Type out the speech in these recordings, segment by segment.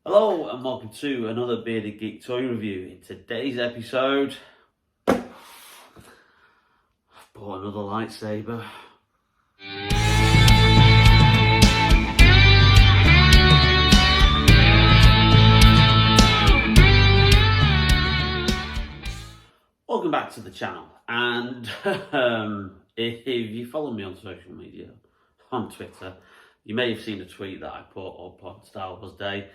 Hello and welcome to another Bearded Geek toy review. In today's episode, I've bought another lightsaber. Welcome back to the channel, and if you follow me on social media, on Twitter, you may have seen a tweet that I put up on Star Wars Day,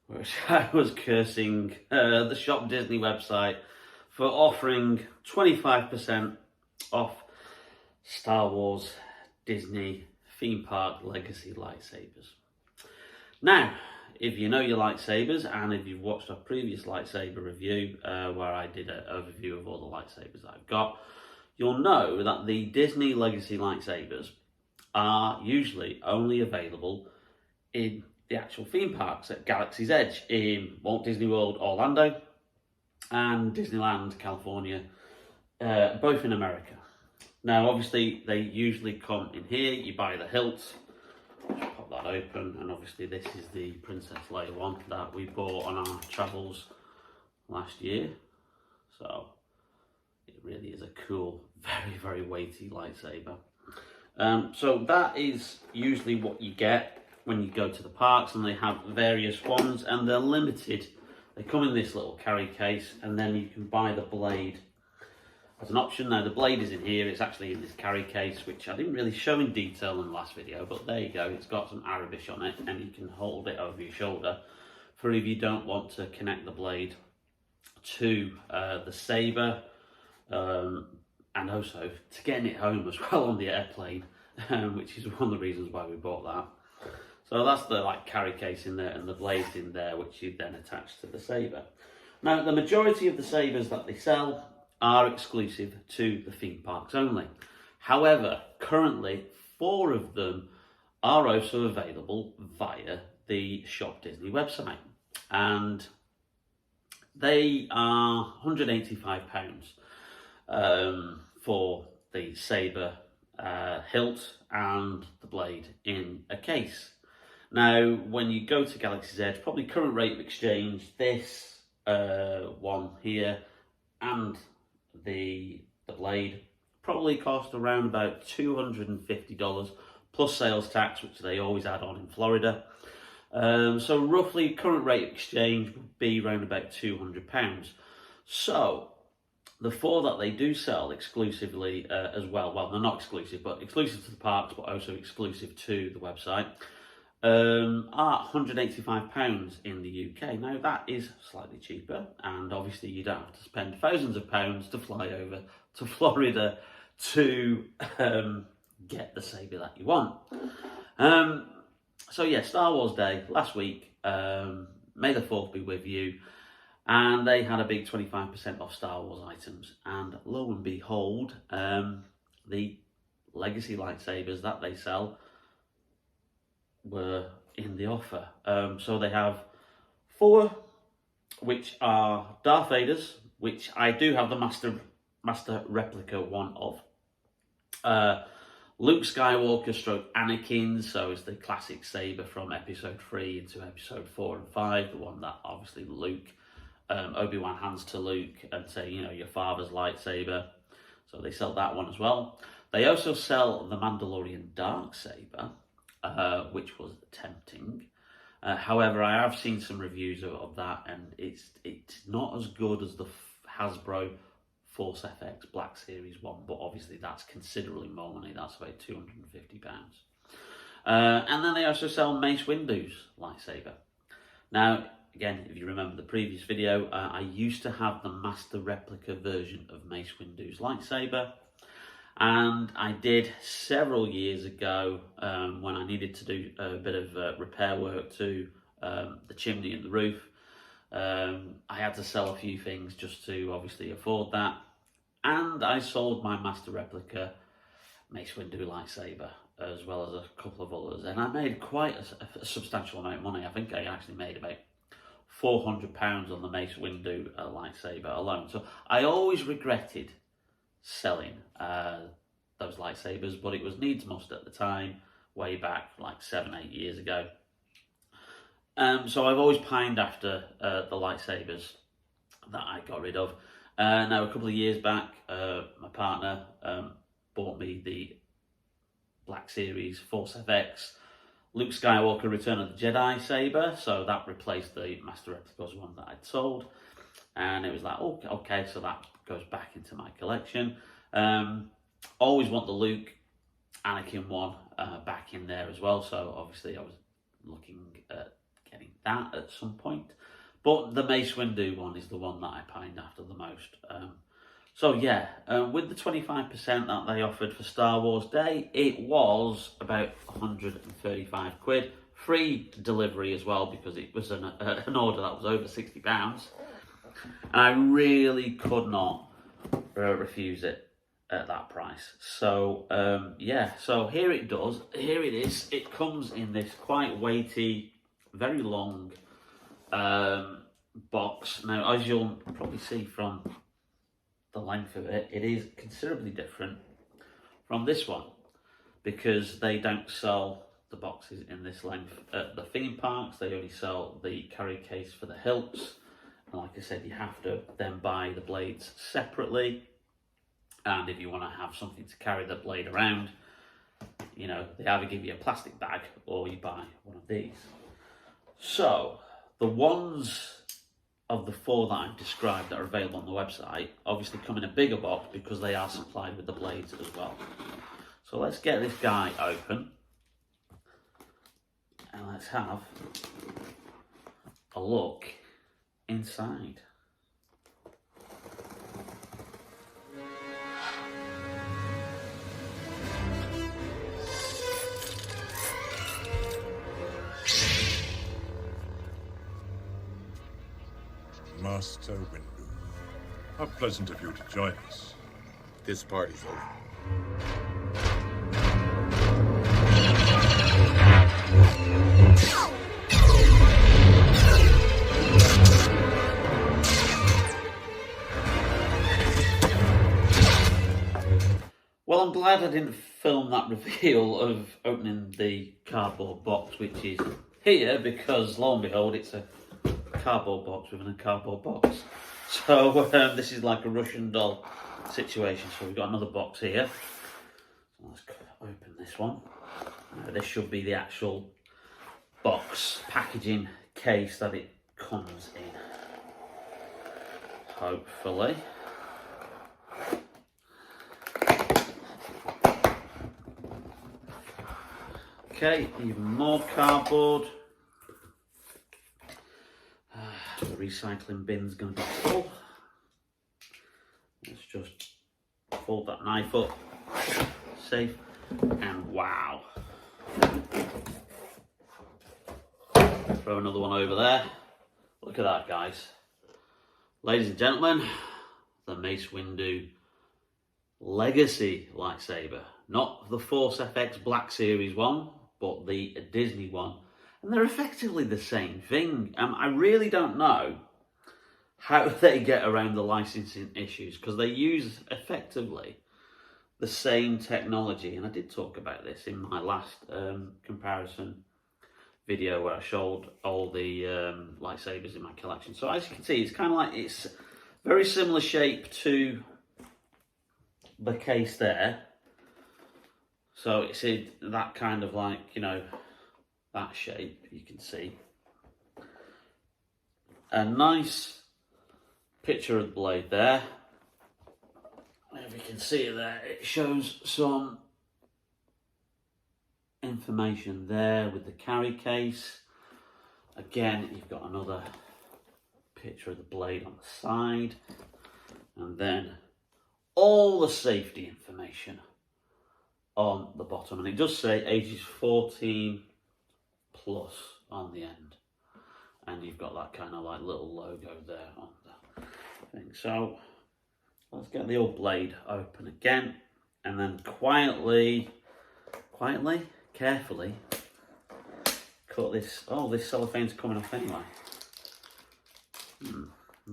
which I was cursing the Shop Disney website for offering 25% off Star Wars Disney theme park Legacy Lightsabers. Now, if you know your lightsabers, and if you've watched a previous lightsaber review where I did an overview of all the lightsabers that I've got, you'll know that the Disney Legacy Lightsabers are usually only available in the actual theme parks at Galaxy's Edge in Walt Disney World Orlando and Disneyland California, both in America. Now obviously they usually come in here, you buy the hilt, pop that open, and obviously this is the Princess Leia one that we bought on our travels last year. So it really is a cool, very, very weighty lightsaber. So that is usually what you get when you go to the parks, and they have various ones, and they're limited. They come in this little carry case, and then you can buy the blade as an option. Now the blade is in here, it's actually in this carry case, which I didn't really show in detail in the last video, but there you go. It's got some Arabish on it, and you can hold it over your shoulder for if you don't want to connect the blade to the saber, and also to getting it home as well on the airplane, which is one of the reasons why we bought that. So that's the carry case in there, and the blade's in there, which you then attach to the saber. Now the majority of the sabers that they sell are exclusive to the theme parks only. However, currently 4 of them are also available via the Shop Disney website, and they are £185 for the saber hilt and the blade in a case. Now, when you go to Galaxy's Edge, probably current rate of exchange, this one here and the blade probably cost around about $250 plus sales tax, which they always add on in Florida. So roughly current rate of exchange would be around about £200. So the 4 that they do sell exclusively as well, they're not exclusive, but exclusive to the parks, but also exclusive to the website, are £185 in the UK. Now that is slightly cheaper, and obviously you don't have to spend thousands of pounds to fly over to Florida to get the saber that you want. So yeah, Star Wars Day last week, May the 4th be with you, and they had a big 25% off Star Wars items, and lo and behold, the Legacy lightsabers that they sell were in the offer. So they have 4, which are Darth Vader's, which I do have the master replica one of. Luke Skywalker stroke Anakin's, so it's the classic saber from episode 3 into episode 4 and 5, the one that obviously Luke, Obi-Wan hands to Luke and say, you know, your father's lightsaber. So they sell that one as well. They also sell the Mandalorian Darksaber, which was tempting. However, I have seen some reviews of that, and it's not as good as the Hasbro Force FX Black Series one, but obviously that's considerably more money. That's about £250. And then they also sell Mace Windu's lightsaber. Now, again, if you remember the previous video, I used to have the master replica version of Mace Windu's lightsaber. And I did several years ago, when I needed to do a bit of repair work to the chimney and the roof. I had to sell a few things just to obviously afford that. And I sold my master replica Mace Windu lightsaber, as well as a couple of others. And I made quite a substantial amount of money. I think I actually made about £400 on the Mace Windu lightsaber alone. So I always regretted selling those lightsabers, but it was needs must at the time, way back like 7-8 years ago. So I've always pined after the lightsabers that I got rid of. Now, a couple of years back, my partner bought me the Black Series Force FX Luke Skywalker Return of the Jedi saber, so that replaced the Master Replicas one that I'd sold, and it was like, oh, okay, so that goes back into my collection. Always want the Luke Anakin one back in there as well, so obviously I was looking at getting that at some point, but the Mace Windu one is the one that I pined after the most. So yeah, with the 25% that they offered for Star Wars Day, it was about 135 quid. Free delivery as well, because it was an order that was over £60. And I really could not refuse it at that price. So yeah, so here it is. It comes in this quite weighty, very long box. Now, as you'll probably see from the length of it, it is considerably different from this one, because they don't sell the boxes in this length at the theme parks. They only sell the carry case for the hilts, and like I said, you have to then buy the blades separately. And if you want to have something to carry the blade around, you know, they either give you a plastic bag or you buy one of these. So the ones of the 4 that I've described that are available on the website obviously come in a bigger box because they are supplied with the blades as well. So let's get this guy open and let's have a look inside. Master Windu, how pleasant of you to join us. This party's over. Well, I'm glad I didn't film that reveal of opening the cardboard box, which is here, because lo and behold, it's a cardboard box within a cardboard box. So this is like a Russian doll situation. So we've got another box here. So let's open this one. This should be the actual box packaging case that it comes in, hopefully. Okay, even more cardboard. The recycling bin's going to be full. Let's just fold that knife up, safe, and wow. Throw another one over there. Look at that, guys. Ladies and gentlemen, the Mace Windu Legacy Lightsaber. Not the Force FX Black Series one, but the Disney one. And they're effectively the same thing. I really don't know how they get around the licensing issues, because they use effectively the same technology. And I did talk about this in my last comparison video where I showed all the lightsabers in my collection. So as you can see, it's kind of like, it's very similar shape to the case there. So it's in that kind of like, you know, that shape, you can see. A nice picture of the blade there. If you can see it there, it shows some information there with the carry case. Again, you've got another picture of the blade on the side. And then all the safety information on the bottom. And it does say ages 14 plus on the end, and you've got that kind of like little logo there on the thing. So let's get the old blade open again, and then quietly, carefully cut this. Oh, this cellophane's coming off anyway.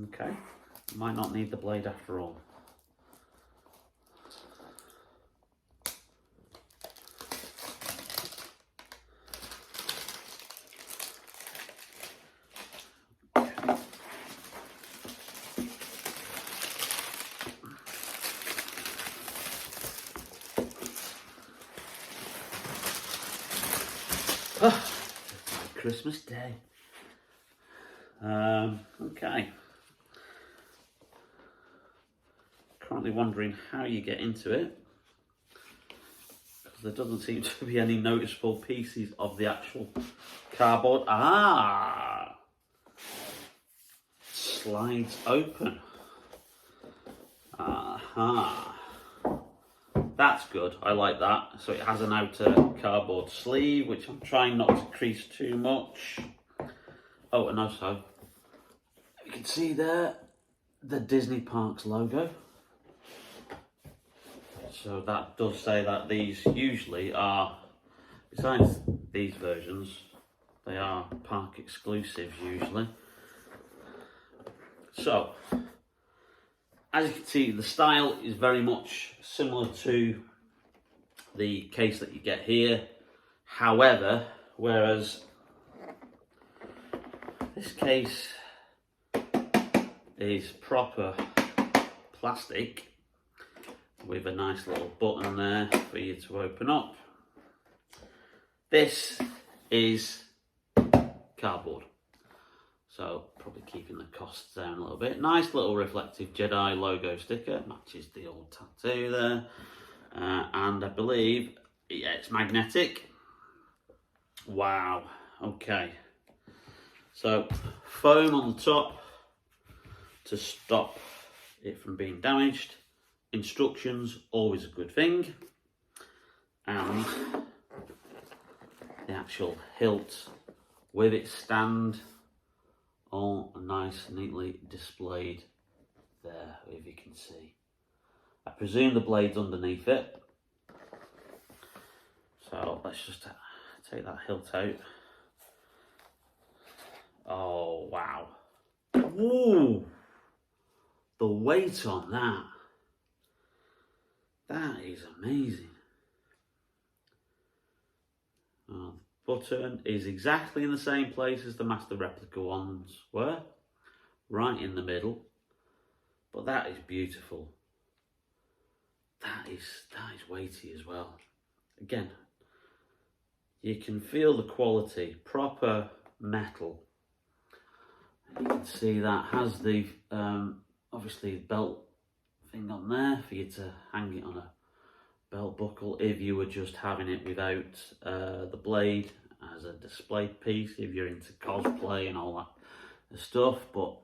Okay, might not need the blade after all. Christmas Day. Okay. Currently wondering how you get into it, because there doesn't seem to be any noticeable pieces of the actual cardboard. Ah! Slides open. Aha. That's good. I like that. So it has an outer cardboard sleeve, which I'm trying not to crease too much. Oh, and also, you can see there the Disney Parks logo. So that does say that these usually are, besides these versions, they are park exclusives usually. So, as you can see, the style is very much similar to the case that you get here. However, whereas this case is proper plastic with a nice little button there for you to open up, this is cardboard. So probably keeping the costs down a little bit. Nice little reflective Jedi logo sticker, matches the old tattoo there. And I believe, yeah, it's magnetic. Wow, okay. So foam on the top to stop it from being damaged. Instructions, always a good thing. And the actual hilt with its stand, all nice, neatly displayed there, if you can see. I presume the blade's underneath it. So let's just take that hilt out. Oh, wow. Ooh, the weight on that. That is amazing. The button is exactly in the same place as the Master Replica ones were, right in the middle. But that is beautiful. That is weighty as well. Again, you can feel the quality, proper metal. You can see that has the obviously belt thing on there for you to hang it on a belt buckle if you were just having it without the blade as a display piece, if you're into cosplay and all that stuff. But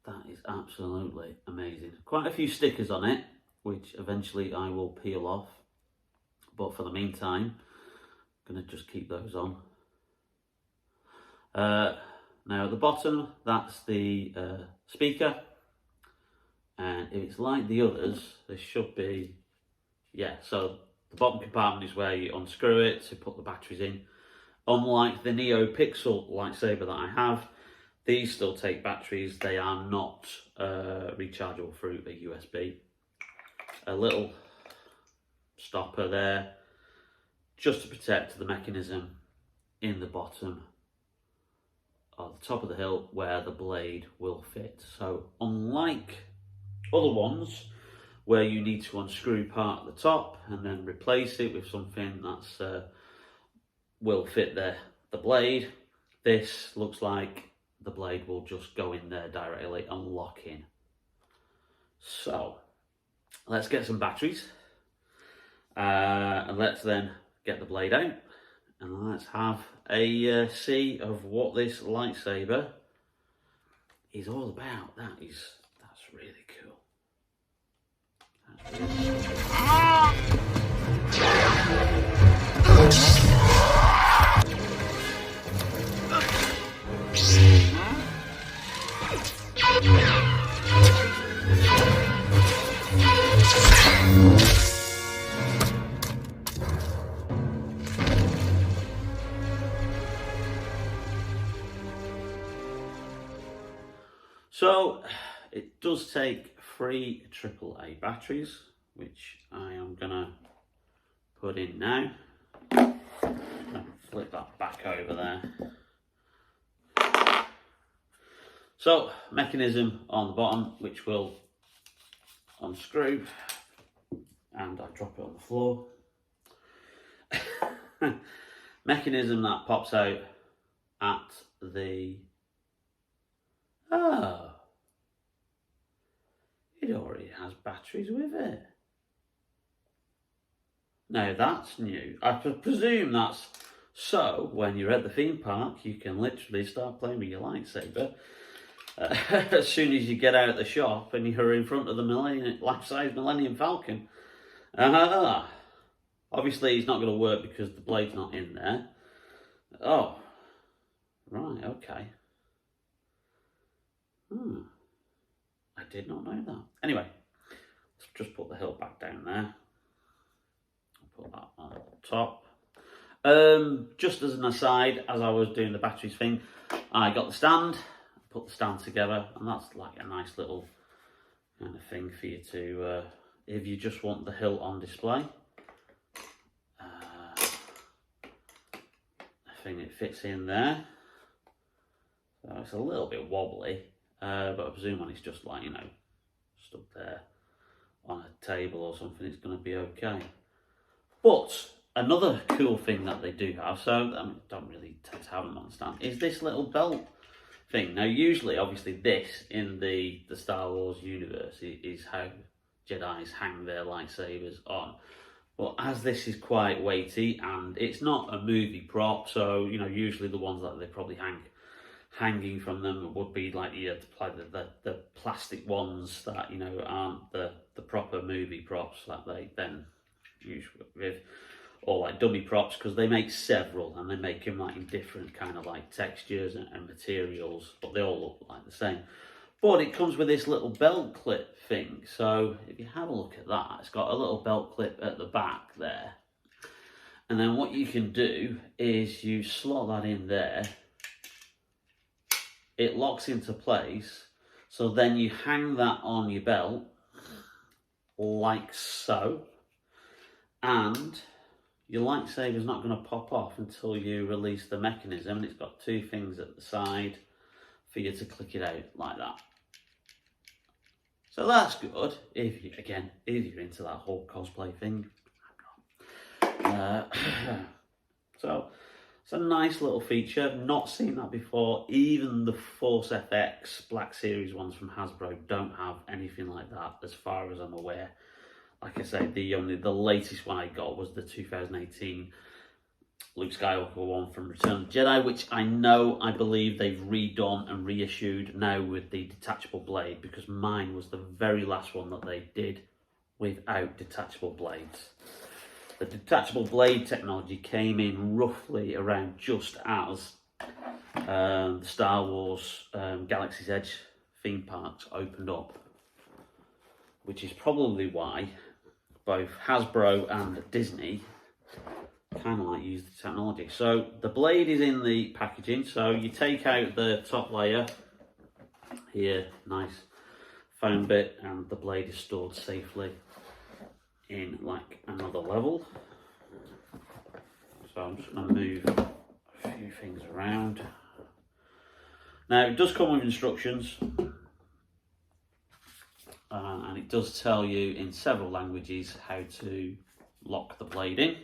that is absolutely amazing. Quite a few stickers on it, which eventually I will peel off, but for the meantime I'm going to just keep those on. Now at the bottom, that's the speaker, and if it's like the others, there should be, yeah, so the bottom compartment is where you unscrew it to put the batteries in. Unlike the Neo Pixel lightsaber that I have, these still take batteries. They are not rechargeable through a USB. A little stopper there, just to protect the mechanism in the bottom of the top of the hilt where the blade will fit. So unlike other ones where you need to unscrew part at the top and then replace it with something that's will fit the blade, this looks like the blade will just go in there directly and lock in. So let's get some batteries and let's then get the blade out and let's have a see of what this lightsaber is all about. That's really cool. That's really cool. So it does take 3 AAA batteries, which I am gonna put in now. Flip that back over there. So mechanism on the bottom, which will unscrew, and I drop it on the floor. mechanism that pops out at the... Oh, it already has batteries with it. Now that's new. I presume that's so when you're at the theme park, you can literally start playing with your lightsaber as soon as you get out of the shop and you're in front of the life-size Millennium Falcon. Obviously it's not going to work because the blade's not in there. Oh, right, okay. I did not know that. Anyway, let's just put the hilt back down there. I'll put that on top. Just as an aside, as I was doing the batteries thing, I got the stand, put the stand together, and that's like a nice little kind of thing for you to, if you just want the hilt on display. I think it fits in there. So it's a little bit wobbly, but I presume when it's just like, you know, stuck there on a table or something, it's going to be okay. But another cool thing that they do have, so I don't really tend to have them on the stand, is this little belt thing. Now usually, obviously this in the Star Wars universe is how Jedis hang their lightsabers on. But as this is quite weighty and it's not a movie prop, so you know, usually the ones that they probably hanging from them would be like the plastic ones that, you know, aren't the proper movie props that they then use with, or like dummy props, because they make several and they make them like in different kind of like textures and materials, but they all look like the same. But it comes with this little belt clip thing, so if you have a look at that, it's got a little belt clip at the back there, and then what you can do is you slot that in there, it locks into place, so then you hang that on your belt like so, and your lightsaber's not going to pop off until you release the mechanism, and it's got two things at the side for you to click it out like that. So that's good if you're into that whole cosplay thing. So it's a nice little feature. I've not seen that before. Even the Force FX Black Series ones from Hasbro don't have anything like that, as far as I'm aware. Like I say, the latest one I got was the 2018 Luke Skywalker one from Return of the Jedi, which I believe they've redone and reissued now with the detachable blade, because mine was the very last one that they did without detachable blades. The detachable blade technology came in roughly around just as the Star Wars Galaxy's Edge theme parks opened up, which is probably why both Hasbro and Disney kind of like use the technology. So the blade is in the packaging, so you take out the top layer here, nice foam bit, and the blade is stored safely in like another level. So I'm just going to move a few things around. Now it does come with instructions, and it does tell you in several languages how to lock the blade in.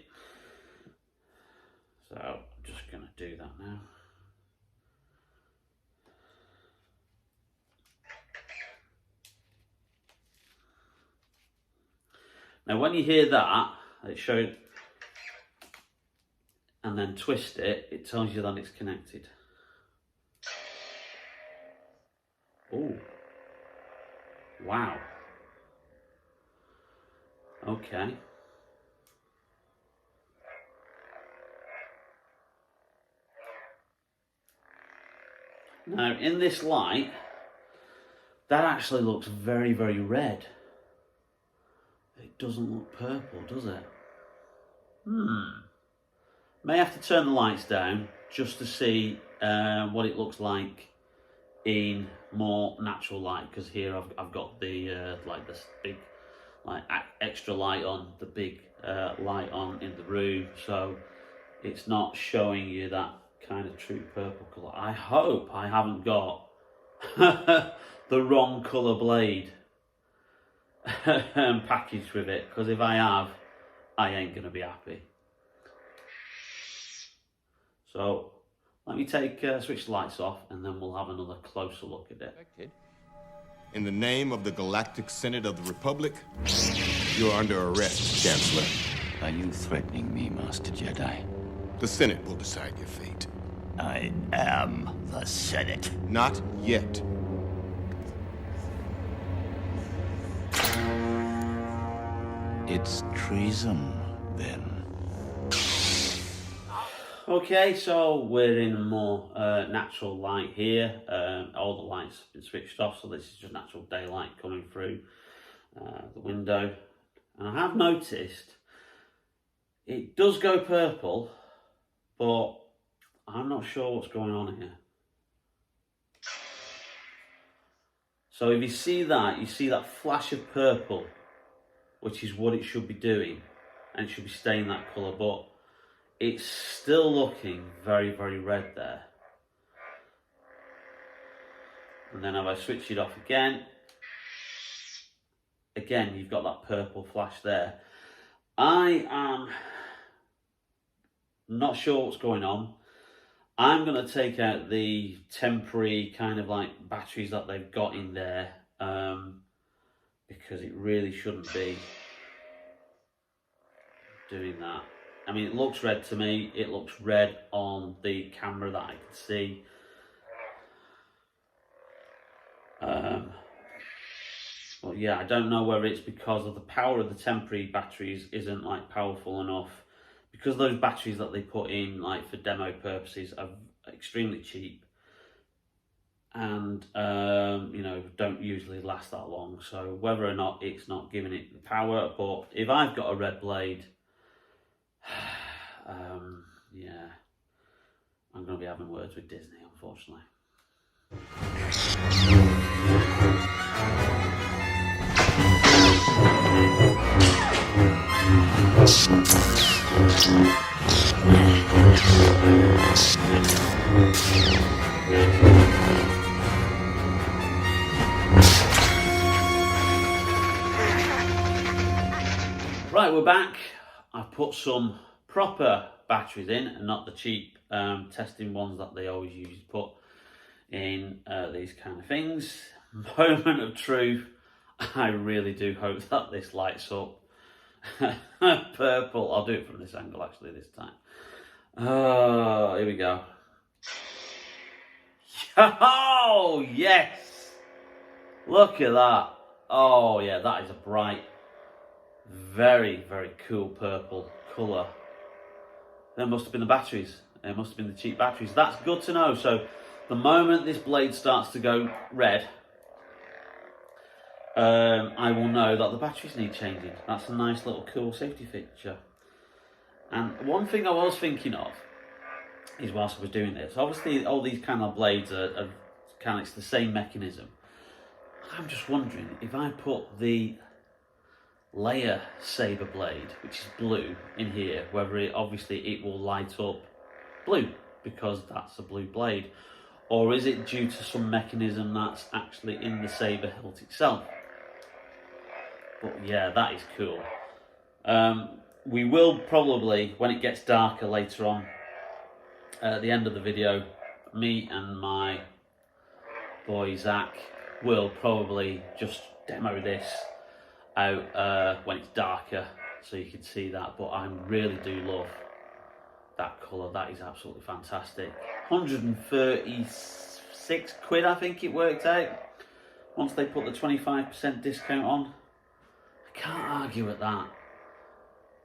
So I'm just going to do that now. Now when you hear that, it shows, and then twist it, it tells you that it's connected. Oh, wow. Okay. Now, in this light, that actually looks very, very red. It doesn't look purple, does it? May have to turn the lights down just to see what it looks like in more natural light, because here I've got the like this big like extra light on, the big light on in the room, so it's not showing you that kind of true purple colour. I hope I haven't got the wrong colour blade packaged with it, because if I have, I ain't going to be happy. So let me switch the lights off, and then we'll have another closer look at it. In the name of the Galactic Senate of the Republic, you're under arrest, Chancellor. Are you threatening me, Master Jedi? The Senate will decide your fate. I am the Senate. Not yet. It's treason, then. Okay, so we're in a more natural light here. All the lights have been switched off, so this is just natural daylight coming through the window. And I have noticed it does go purple, but I'm not sure what's going on here. So if you see that flash of purple, which is what it should be doing, and it should be staying that colour, but it's still looking very, very red there. And then if I switch it off again, you've got that purple flash there. I am not sure what's going on. I'm going to take out the temporary kind of like batteries that they've got in there, because it really shouldn't be doing that. I mean, it looks red to me. It looks red on the camera that I can see. Well, yeah, I don't know whether it's because of the power of the temporary batteries isn't like powerful enough, because those batteries that they put in like for demo purposes are extremely cheap, and you know, don't usually last that long. So whether or not it's not giving it the power, but if I've got a red blade, yeah, I'm going to be having words with Disney, unfortunately. Right, we're back. I've put some proper batteries in and not the cheap testing ones that they always use to put in these kind of things. Moment of truth. I really do hope that this lights up purple. I'll do it from this angle actually this time. Oh, here we go. Oh, yes! Look at that. Oh, yeah, that is a bright, very, very cool purple colour. There must have been the batteries. It must have been the cheap batteries. That's good to know. So the moment this blade starts to go red, I will know that the batteries need changing. That's a nice little cool safety feature. And one thing I was thinking of is, whilst I was doing this, obviously all these kind of blades are kind of, it's the same mechanism. I'm just wondering if I put the Lightsaber blade, which is blue, in here, whether it will light up blue because that's a blue blade, or is it due to some mechanism that's actually in the saber hilt itself. But yeah, that is cool. We will probably, when it gets darker later on, at the end of the video, me and my boy Zach will probably just demo this out when it's darker, so you can see that. But I really do love that colour. That is absolutely fantastic. 136 quid I think it worked out once they put the 25% discount on. I can't argue with that.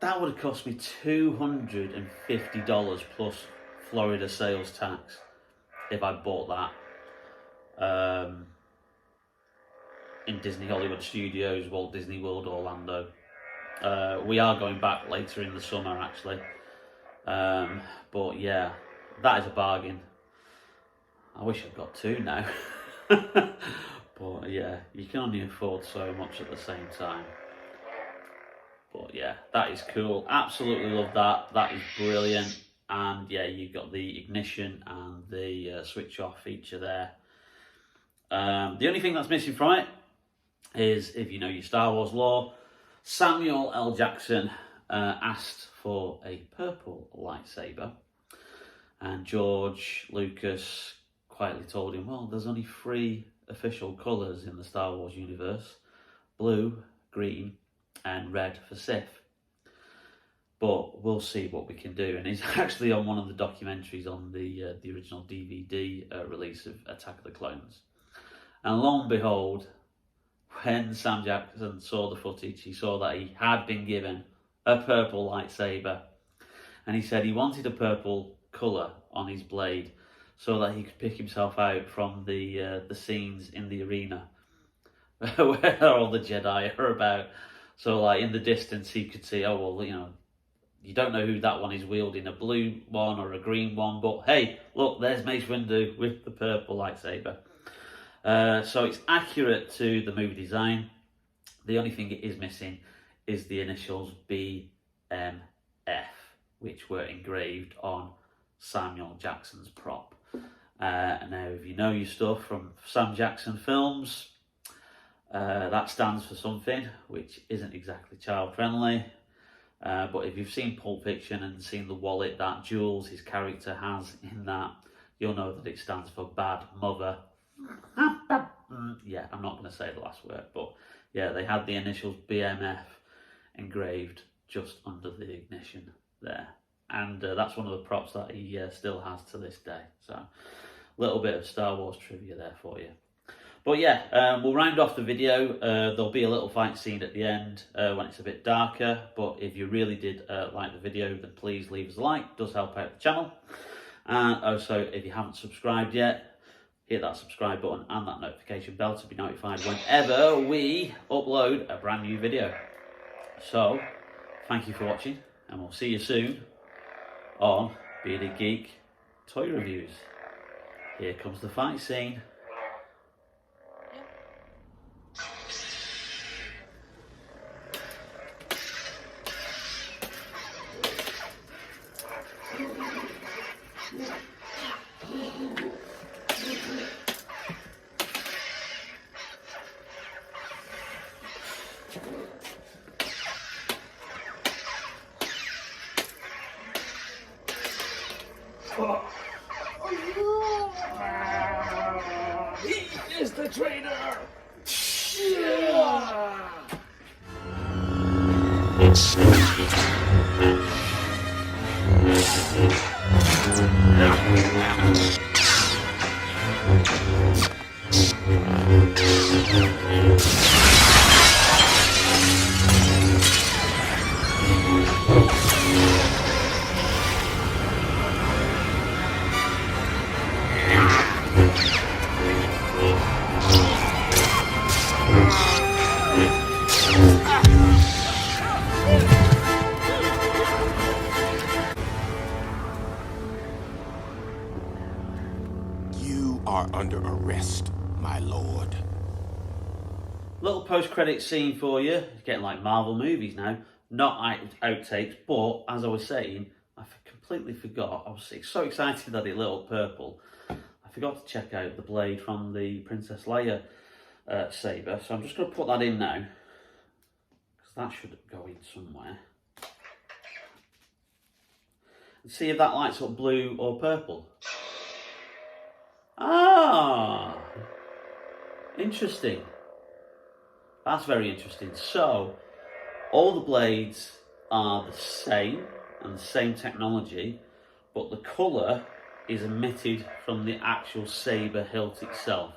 That would have cost me $250 plus Florida sales tax if I bought that in Disney Hollywood Studios, Walt Disney World, Orlando. We are going back later in the summer actually, but yeah, that is a bargain. I wish I'd got two now. But yeah, you can only afford so much at the same time. But yeah, that is cool. Absolutely love that. That is brilliant. And yeah, you've got the ignition and the switch off feature there. The only thing that's missing from it is, if you know your Star Wars lore, Samuel L. Jackson asked for a purple lightsaber. And George Lucas quietly told him, well, there's only 3 official colours in the Star Wars universe: blue, green and red for Sith. But we'll see what we can do. And he's actually on one of the documentaries on the original DVD release of Attack of the Clones. And lo and behold, when Sam Jackson saw the footage, he saw that he had been given a purple lightsaber. And he said he wanted a purple colour on his blade so that he could pick himself out from the scenes in the arena where all the Jedi are about. So like in the distance he could see, oh well, you know, you don't know who that one is wielding, a blue one or a green one, but hey, look, there's Mace Windu with the purple lightsaber. So it's accurate to the movie design. The only thing it is missing is the initials BMF, which were engraved on Samuel Jackson's prop. Now, if you know your stuff from Sam Jackson films, that stands for something which isn't exactly child friendly. But if you've seen Pulp Fiction and seen the wallet that Jules, his character, has in that, you'll know that it stands for bad mother. Yeah, I'm not going to say the last word, but yeah, they had the initials BMF engraved just under the ignition there. And that's one of the props that he still has to this day. So, a little bit of Star Wars trivia there for you. But yeah, we'll round off the video. There'll be a little fight scene at the end when it's a bit darker. But if you really did like the video, then please leave us a like. It does help out the channel. And also, if you haven't subscribed yet, hit that subscribe button and that notification bell to be notified whenever we upload a brand new video. So, thank you for watching, and we'll see you soon on Bearded Geek Toy Reviews. Here comes the fight scene. He is the traitor! You are under arrest, my lord. Little post-credit scene for you. It's getting like Marvel movies now. Not outtakes, but as I was saying, I completely forgot. I was so excited that it lit up purple. I forgot to check out the blade from the Princess Leia saber. So I'm just going to put that in now, because that should go in somewhere. And see if that lights up blue or purple. Ah, interesting. That's very interesting. So, all the blades are the same and the same technology, but the colour is emitted from the actual saber hilt itself.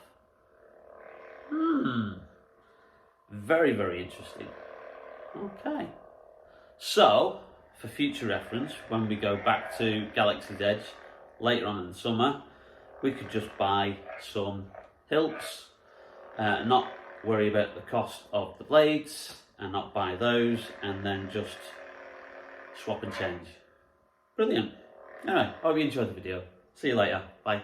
Very, very interesting. Okay. So, for future reference, when we go back to Galaxy's Edge later on in the summer, we could just buy some hilts, not worry about the cost of the blades, and not buy those, and then just swap and change. Brilliant. Anyway, hope you enjoyed the video. See you later. Bye.